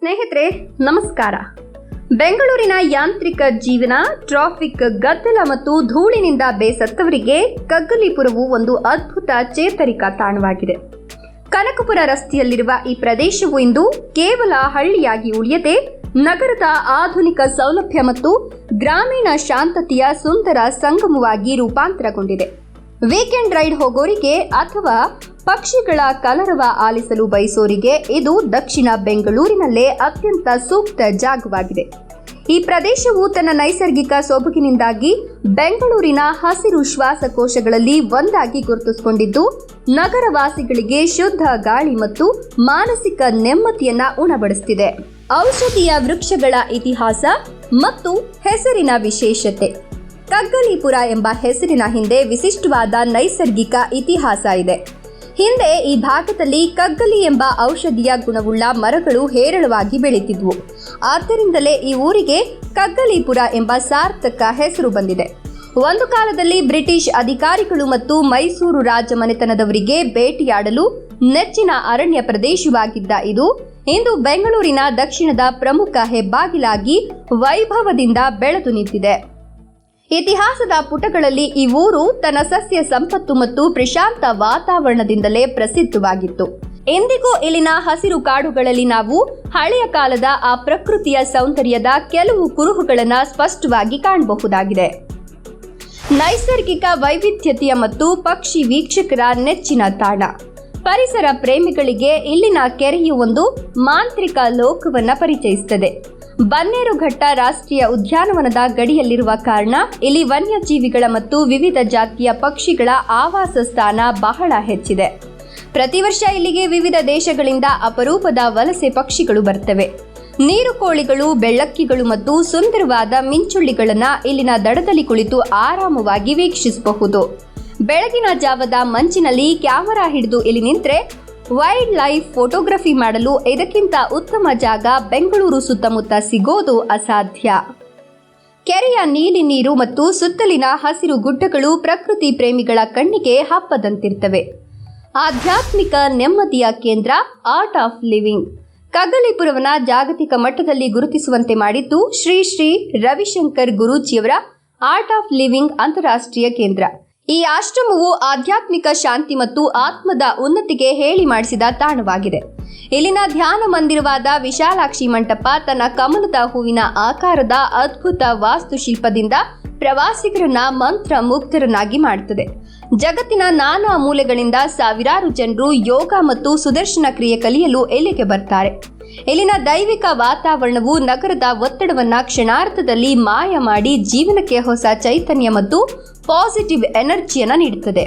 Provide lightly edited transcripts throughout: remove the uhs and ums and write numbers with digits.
ಸ್ನೇಹಿತರೆ ನಮಸ್ಕಾರ. ಬೆಂಗಳೂರಿನ ಯಾಂತ್ರಿಕ ಜೀವನ, ಟ್ರಾಫಿಕ್ ಗದ್ದಲ ಮತ್ತು ಧೂಳಿನಿಂದ ಬೇಸತ್ತವರಿಗೆ ಕಗ್ಗಲೀಪುರವು ಒಂದು ಅದ್ಭುತ ಚೇತರಿಕಾ ತಾಣವಾಗಿದೆ. ಕನಕಪುರ ರಸ್ತೆಯಲ್ಲಿರುವ ಈ ಪ್ರದೇಶವು ಇಂದು ಕೇವಲ ಹಳ್ಳಿಯಾಗಿ ಉಳಿಯದೆ ನಗರದ ಆಧುನಿಕ ಸೌಲಭ್ಯ ಮತ್ತು ಗ್ರಾಮೀಣ ಶಾಂತತೆಯ ಸುಂದರ ಸಂಗಮವಾಗಿ ರೂಪಾಂತರಗೊಂಡಿದೆ. ವೀಕೆಂಡ್ ರೈಡ್ ಹೋಗೋರಿಗೆ ಅಥವಾ ಪಕ್ಷಿಗಳ ಕಲರವ ಆಲಿಸಲು ಬಯಸೋರಿಗೆ ಇದು ದಕ್ಷಿಣ ಬೆಂಗಳೂರಿನಲ್ಲೇ ಅತ್ಯಂತ ಸೂಕ್ತ ಜಾಗವಾಗಿದೆ. ಈ ಪ್ರದೇಶವು ತನ್ನ ನೈಸರ್ಗಿಕ ಸೊಬಗಿನಿಂದಾಗಿ ಬೆಂಗಳೂರಿನ ಹಸಿರು ಶ್ವಾಸಕೋಶಗಳಲ್ಲಿ ಒಂದಾಗಿ ಗುರುತಿಸಿಕೊಂಡಿದ್ದು, ನಗರವಾಸಿಗಳಿಗೆ ಶುದ್ಧ ಗಾಳಿ ಮತ್ತು ಮಾನಸಿಕ ನೆಮ್ಮದಿಯನ್ನ ಉಣಬಡಿಸುತ್ತಿದೆ. ಔಷಧೀಯ ವೃಕ್ಷಗಳ ಇತಿಹಾಸ ಮತ್ತು ಹೆಸರಿನ ವಿಶೇಷತೆ. ಕಗ್ಗಲೀಪುರ ಎಂಬ ಹೆಸರಿನ ಹಿಂದೆ ವಿಶಿಷ್ಟವಾದ ನೈಸರ್ಗಿಕ ಇತಿಹಾಸ ಇದೆ. ಹಿಂದೆ ಈ ಭಾಗದಲ್ಲಿ ಕಗ್ಗಲಿ ಎಂಬ ಔಷಧೀಯ ಗುಣವುಳ್ಳ ಮರಗಳು ಹೇರಳವಾಗಿ ಬೆಳೆಯುತ್ತಿದ್ವು. ಆದ್ದರಿಂದಲೇ ಈ ಊರಿಗೆ ಕಗ್ಗಲೀಪುರ ಎಂಬ ಸಾರ್ಥಕ ಹೆಸರು ಬಂದಿದೆ. ಒಂದು ಕಾಲದಲ್ಲಿ ಬ್ರಿಟಿಷ್ ಅಧಿಕಾರಿಗಳು ಮತ್ತು ಮೈಸೂರು ರಾಜಮನೆತನದವರಿಗೆ ಭೇಟಿಯಾಡಲು ನೆಚ್ಚಿನ ಅರಣ್ಯ ಪ್ರದೇಶವಾಗಿದ್ದ ಇದು ಇಂದು ಬೆಂಗಳೂರಿನ ದಕ್ಷಿಣದ ಪ್ರಮುಖ ಹೆಬ್ಬಾಗಿಲಾಗಿ ವೈಭವದಿಂದ ಬೆಳೆದು ನಿಂತಿದೆ. ಇತಿಹಾಸದ ಪುಟಗಳಲ್ಲಿ ಈ ಊರು ತನ್ನ ಸಸ್ಯ ಸಂಪತ್ತು ಮತ್ತು ಪ್ರಶಾಂತ ವಾತಾವರಣದಿಂದಲೇ ಪ್ರಸಿದ್ಧವಾಗಿತ್ತು. ಎಂದಿಗೂ ಇಲ್ಲಿನ ಹಸಿರು ಕಾಡುಗಳಲ್ಲಿ ನಾವು ಹಳೆಯ ಕಾಲದ ಆ ಪ್ರಕೃತಿಯ ಸೌಂದರ್ಯದ ಕೆಲವು ಕುರುಹುಗಳನ್ನು ಸ್ಪಷ್ಟವಾಗಿ ಕಾಣಬಹುದಾಗಿದೆ. ನೈಸರ್ಗಿಕ ವೈವಿಧ್ಯತೆಯ ಮತ್ತು ಪಕ್ಷಿ ವೀಕ್ಷಕರ ನೆಚ್ಚಿನ ತಾಣ. ಪರಿಸರ ಪ್ರೇಮಿಗಳಿಗೆ ಇಲ್ಲಿನ ಕೆರೆಯು ಒಂದು ಮಾಂತ್ರಿಕ ಲೋಕವನ್ನ ಪರಿಚಯಿಸುತ್ತದೆ. ಬನ್ನೇರುಘಟ್ಟ ರಾಷ್ಟ್ರೀಯ ಉದ್ಯಾನವನದ ಗಡಿಯಲ್ಲಿರುವ ಕಾರಣ ಇಲ್ಲಿ ವನ್ಯಜೀವಿಗಳ ಮತ್ತು ವಿವಿಧ ಜಾತಿಯ ಪಕ್ಷಿಗಳ ಆವಾಸ ಸ್ಥಾನ ಬಹಳ ಹೆಚ್ಚಿದೆ. ಪ್ರತಿ ವರ್ಷ ಇಲ್ಲಿಗೆ ವಿವಿಧ ದೇಶಗಳಿಂದ ಅಪರೂಪದ ವಲಸೆ ಪಕ್ಷಿಗಳು ಬರ್ತವೆ. ನೀರುಕೋಳಿಗಳು, ಬೆಳ್ಳಕ್ಕಿಗಳು ಮತ್ತು ಸುಂದರವಾದ ಮಿಂಚುಳ್ಳಿಗಳನ್ನ ಇಲ್ಲಿನ ದಡದಲ್ಲಿ ಕುಳಿತು ಆರಾಮವಾಗಿ ವೀಕ್ಷಿಸಬಹುದು. ಬೆಳಗಿನ ಜಾವದ ಮಂಚಿನಲ್ಲಿ ಕ್ಯಾಮೆರಾ ಹಿಡಿದು ಇಲ್ಲಿ ನಿಂತರೆ ವೈಲ್ಡ್ ಲೈಫ್ ಫೋಟೋಗ್ರಫಿ ಮಾಡಲು ಇದಕ್ಕಿಂತ ಉತ್ತಮ ಜಾಗ ಬೆಂಗಳೂರು ಸುತ್ತಮುತ್ತ ಸಿಗೋದು ಅಸಾಧ್ಯ. ಕೆರೆಯ ನೀಲಿ ನೀರು ಮತ್ತು ಸುತ್ತಲಿನ ಹಸಿರು ಗುಡ್ಡಗಳು ಪ್ರಕೃತಿ ಪ್ರೇಮಿಗಳ ಕಣ್ಣಿಗೆ ಹಬ್ಬದಂತಿರ್ತವೆ. ಆಧ್ಯಾತ್ಮಿಕ ನೆಮ್ಮದಿಯ ಕೇಂದ್ರ, ಆರ್ಟ್ ಆಫ್ ಲಿವಿಂಗ್. ಕಗ್ಗಲೀಪುರವನ್ನ ಜಾಗತಿಕ ಮಟ್ಟದಲ್ಲಿ ಗುರುತಿಸುವಂತೆ ಮಾಡಿದ್ದು ಶ್ರೀ ಶ್ರೀ ರವಿಶಂಕರ್ ಗುರೂಜಿಯವರ ಆರ್ಟ್ ಆಫ್ ಲಿವಿಂಗ್ ಅಂತಾರಾಷ್ಟ್ರೀಯ ಕೇಂದ್ರ. ಈ ಆಶ್ರಮವು ಆಧ್ಯಾತ್ಮಿಕ ಶಾಂತಿ ಮತ್ತು ಆತ್ಮದ ಉನ್ನತಿಗೆ ಹೇಳಿ ಮಾಡಿಸಿದ ತಾಣವಾಗಿದೆ. ಇಲ್ಲಿನ ಧ್ಯಾನ ಮಂದಿರವಾದ ವಿಶಾಲಾಕ್ಷಿ ಮಂಟಪ ತನ್ನ ಕಮಲದ ಹೂವಿನ ಆಕಾರದ ಅದ್ಭುತ ವಾಸ್ತುಶಿಲ್ಪದಿಂದ ಪ್ರವಾಸಿಗರನ್ನ ಮಂತ್ರ ಮುಗ್ಧರನ್ನಾಗಿ ಮಾಡುತ್ತದೆ. ಜಗತ್ತಿನ ನಾನಾ ಮೂಲೆಗಳಿಂದ ಸಾವಿರಾರು ಜನರು ಯೋಗ ಮತ್ತು ಸುದರ್ಶನ ಕ್ರಿಯೆ ಕಲಿಯಲು ಇಲ್ಲಿಗೆ ಬರ್ತಾರೆ. ಇಲ್ಲಿನ ದೈವಿಕ ವಾತಾವರಣವು ನಗರದ ಒತ್ತಡವನ್ನ ಕ್ಷಣಾರ್ಧದಲ್ಲಿ ಮಾಯ ಮಾಡಿ ಜೀವನಕ್ಕೆ ಹೊಸ ಚೈತನ್ಯ ಮತ್ತು ಪಾಸಿಟಿವ್ ಎನರ್ಜಿಯನ್ನು ನೀಡುತ್ತದೆ.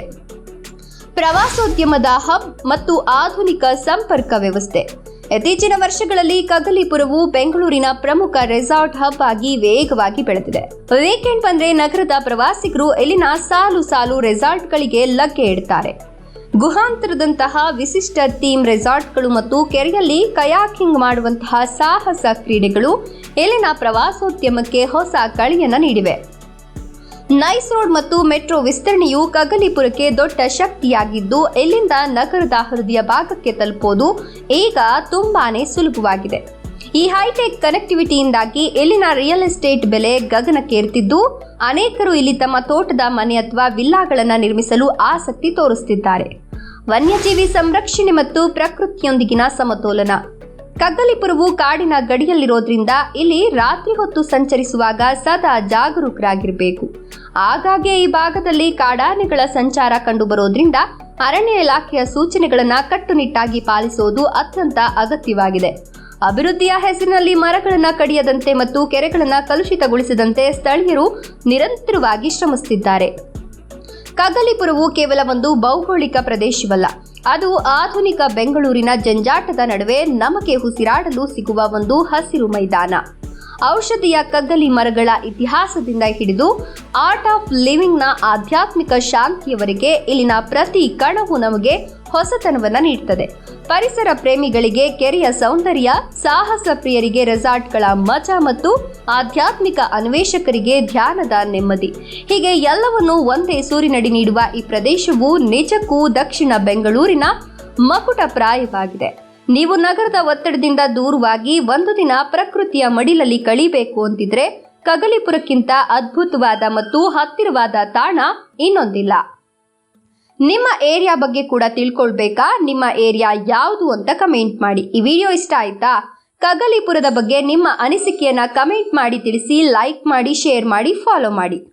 ಪ್ರವಾಸೋದ್ಯಮದ ಹಬ್ ಮತ್ತು ಆಧುನಿಕ ಸಂಪರ್ಕ ವ್ಯವಸ್ಥೆ. ಇತ್ತೀಚಿನ ವರ್ಷಗಳಲ್ಲಿ ಕಗ್ಗಲೀಪುರವು ಬೆಂಗಳೂರಿನ ಪ್ರಮುಖ ರೆಸಾರ್ಟ್ ಹಬ್ ಆಗಿ ವೇಗವಾಗಿ ಬೆಳೆದಿದೆ. ವೀಕೆಂಡ್ ಬಂದ್ರೆ ನಗರದ ಪ್ರವಾಸಿಗರು ಇಲ್ಲಿನ ಸಾಲು ಸಾಲು ರೆಸಾರ್ಟ್ಗಳಿಗೆ ಲಗ್ಗೆ ಇಡ್ತಾರೆ. ಗುಹಾಂತರದಂತಹ ವಿಶಿಷ್ಟ ಥೀಮ್ ರೆಸಾರ್ಟ್ಗಳು ಮತ್ತು ಕೆರೆಯಲ್ಲಿ ಕಯಾಕಿಂಗ್ ಮಾಡುವಂತಹ ಸಾಹಸ ಕ್ರೀಡೆಗಳು ಇಲ್ಲಿನ ಪ್ರವಾಸೋದ್ಯಮಕ್ಕೆ ಹೊಸ ಕಳೆಯನ್ನ ನೀಡಿವೆ. ನೈಸ್ ರೋಡ್ ಮತ್ತು ಮೆಟ್ರೋ ವಿಸ್ತರಣೆಯು ಕಗ್ಗಲೀಪುರಕ್ಕೆ ದೊಡ್ಡ ಶಕ್ತಿಯಾಗಿದ್ದು, ಇಲ್ಲಿಂದ ನಗರದ ಹೃದಯ ಭಾಗಕ್ಕೆ ತಲುಪೋದು ಈಗ ತುಂಬಾನೇ ಸುಲಭವಾಗಿದೆ. ಈ ಹೈಟೆಕ್ ಕನೆಕ್ಟಿವಿಟಿಯಿಂದಾಗಿ ಇಲ್ಲಿನ ರಿಯಲ್ ಎಸ್ಟೇಟ್ ಬೆಲೆ ಗಗನಕ್ಕೇರುತ್ತಿದ್ದು, ಅನೇಕರು ಇಲ್ಲಿ ತಮ್ಮ ತೋಟದ ಮನೆ ಅಥವಾ ವಿಲ್ಲಾಗಳನ್ನು ನಿರ್ಮಿಸಲು ಆಸಕ್ತಿ ತೋರಿಸುತ್ತಿದ್ದಾರೆ. ವನ್ಯಜೀವಿ ಸಂರಕ್ಷಣೆ ಮತ್ತು ಪ್ರಕೃತಿಯೊಂದಿಗಿನ ಸಮತೋಲನ. ಕಗ್ಗಲೀಪುರವು ಕಾಡಿನ ಗಡಿಯಲ್ಲಿರೋದ್ರಿಂದ ಇಲ್ಲಿ ರಾತ್ರಿ ಹೊತ್ತು ಸಂಚರಿಸುವಾಗ ಸದಾ ಜಾಗರೂಕರಾಗಿರಬೇಕು. ಆಗಾಗ್ಗೆ ಈ ಭಾಗದಲ್ಲಿ ಕಾಡಾನೆಗಳ ಸಂಚಾರ ಕಂಡುಬರೋದ್ರಿಂದ ಅರಣ್ಯ ಇಲಾಖೆಯ ಸೂಚನೆಗಳನ್ನು ಕಟ್ಟುನಿಟ್ಟಾಗಿ ಪಾಲಿಸುವುದು ಅತ್ಯಂತ ಅಗತ್ಯವಾಗಿದೆ. ಅಭಿವೃದ್ಧಿಯ ಹೆಸರಿನಲ್ಲಿ ಮರಗಳನ್ನು ಕಡಿಯದಂತೆ ಮತ್ತು ಕೆರೆಗಳನ್ನು ಕಲುಷಿತಗೊಳಿಸದಂತೆ ಸ್ಥಳೀಯರು ನಿರಂತರವಾಗಿ ಶ್ರಮಿಸುತ್ತಿದ್ದಾರೆ. ಕಗ್ಗಲೀಪುರವು ಕೇವಲ ಒಂದು ಭೌಗೋಳಿಕ ಪ್ರದೇಶವಲ್ಲ, ಅದು ಆಧುನಿಕ ಬೆಂಗಳೂರಿನ ಜಂಜಾಟದ ನಡುವೆ ನಮಗೆ ಉಸಿರಾಡಲು ಸಿಗುವ ಒಂದು ಹಸಿರು ಮೈದಾನ. ಔಷಧೀಯ ಕಗ್ಗಲಿ ಮರಗಳ ಇತಿಹಾಸದಿಂದ ಹಿಡಿದು ಆರ್ಟ್ ಆಫ್ ಲಿವಿಂಗ್ನ ಆಧ್ಯಾತ್ಮಿಕ ಶಾಂತಿಯವರೆಗೆ ಇಲ್ಲಿನ ಪ್ರತಿ ಕಣವು ನಮಗೆ ಹೊಸತನವನ್ನು ನೀಡುತ್ತದೆ. ಪರಿಸರ ಪ್ರೇಮಿಗಳಿಗೆ ಕೆರೆಯ ಸೌಂದರ್ಯ, ಸಾಹಸ ಪ್ರಿಯರಿಗೆ ರೆಸಾರ್ಟ್ಗಳ ಮಜಾ ಮತ್ತು ಆಧ್ಯಾತ್ಮಿಕ ಅನ್ವೇಷಕರಿಗೆ ಧ್ಯಾನದ ನೆಮ್ಮದಿ, ಹೀಗೆ ಎಲ್ಲವನ್ನೂ ಒಂದೇ ಸೂರಿನಡಿ ನೀಡುವ ಈ ಪ್ರದೇಶವು ನಿಜಕ್ಕೂ ದಕ್ಷಿಣ ಬೆಂಗಳೂರಿನ ಮಕುಟಪ್ರಾಯವಾಗಿದೆ. ನೀವು ನಗರದ ಒತ್ತಡದಿಂದ ದೂರವಾಗಿ ಒಂದು ದಿನ ಪ್ರಕೃತಿಯ ಮಡಿಲಲ್ಲಿ ಕಳೀಬೇಕು ಅಂತಿದ್ರೆ ಕಗಲಿಪುರಕ್ಕಿಂತ ಅದ್ಭುತವಾದ ಮತ್ತು ಹತ್ತಿರವಾದ ತಾಣ ಇನ್ನೊಂದಿಲ್ಲ. ನಿಮ್ಮ ಏರಿಯಾ ಬಗ್ಗೆ ಕೂಡ ತಿಳ್ಕೊಳ್ಬೇಕಾ? ನಿಮ್ಮ ಏರಿಯಾ ಯಾವುದು ಅಂತ ಕಮೆಂಟ್ ಮಾಡಿ. ಈ ವಿಡಿಯೋ ಇಷ್ಟ ಆಯ್ತಾ? ಕಗಲಿಪುರದ ಬಗ್ಗೆ ನಿಮ್ಮ ಅನಿಸಿಕೆಯನ್ನ ಕಮೆಂಟ್ ಮಾಡಿ ತಿಳಿಸಿ. ಲೈಕ್ ಮಾಡಿ, ಶೇರ್ ಮಾಡಿ, ಫಾಲೋ ಮಾಡಿ.